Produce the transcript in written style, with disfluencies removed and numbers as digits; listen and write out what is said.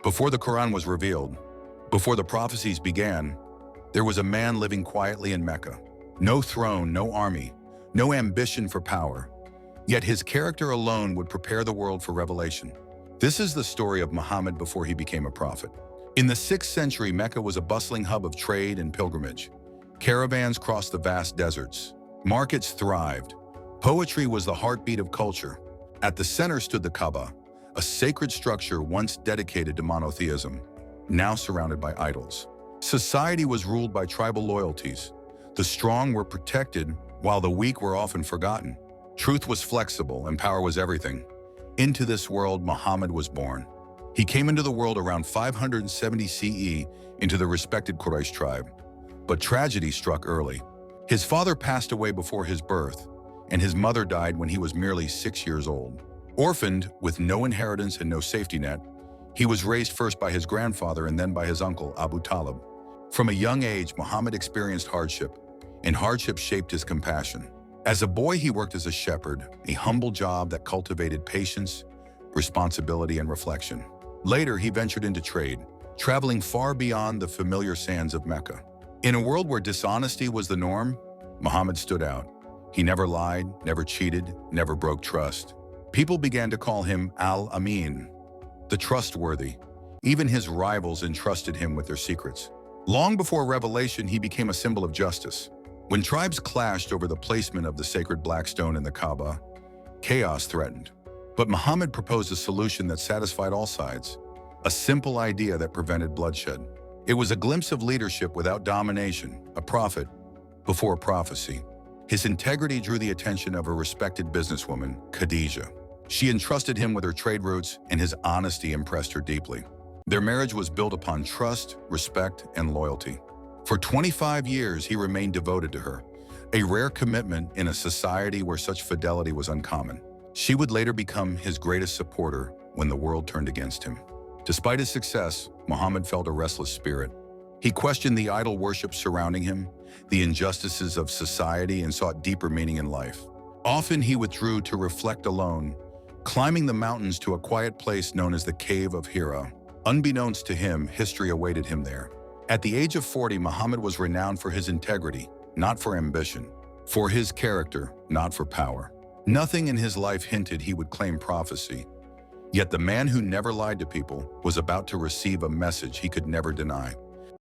Before the Quran was revealed, before the prophecies began, there was a man living quietly in Mecca. No throne, no army, no ambition for power. Yet his character alone would prepare the world for revelation. This is the story of Muhammad before he became a prophet. In the 6th century, Mecca was a bustling hub of trade and pilgrimage. Caravans crossed the vast deserts. Markets thrived. Poetry was the heartbeat of culture. At the center stood the Kaaba, a sacred structure once dedicated to monotheism, now surrounded by idols. Society was ruled by tribal loyalties. The strong were protected, while the weak were often forgotten. Truth was flexible and power was everything. Into this world, Muhammad was born. He came into the world around 570 CE into the respected Quraysh tribe. But tragedy struck early. His father passed away before his birth, and his mother died when he was merely 6 years old. Orphaned, with no inheritance and no safety net, he was raised first by his grandfather and then by his uncle, Abu Talib. From a young age, Muhammad experienced hardship, and hardship shaped his compassion. As a boy, he worked as a shepherd, a humble job that cultivated patience, responsibility, and reflection. Later, he ventured into trade, traveling far beyond the familiar sands of Mecca. In a world where dishonesty was the norm, Muhammad stood out. He never lied, never cheated, never broke trust. People began to call him Al-Amin, the trustworthy. Even his rivals entrusted him with their secrets. Long before revelation, he became a symbol of justice. When tribes clashed over the placement of the sacred black stone in the Kaaba, chaos threatened. But Muhammad proposed a solution that satisfied all sides, a simple idea that prevented bloodshed. It was a glimpse of leadership without domination, a prophet before prophecy. His integrity drew the attention of a respected businesswoman, Khadijah. She entrusted him with her trade routes, and his honesty impressed her deeply. Their marriage was built upon trust, respect, and loyalty. For 25 years, he remained devoted to her, a rare commitment in a society where such fidelity was uncommon. She would later become his greatest supporter when the world turned against him. Despite his success, Muhammad felt a restless spirit. He questioned the idol worship surrounding him, the injustices of society, and sought deeper meaning in life. Often he withdrew to reflect alone, climbing the mountains to a quiet place known as the Cave of Hira. Unbeknownst to him, history awaited him there. At the age of 40, Muhammad was renowned for his integrity, not for ambition, for his character, not for power. Nothing in his life hinted he would claim prophecy. Yet the man who never lied to people was about to receive a message he could never deny.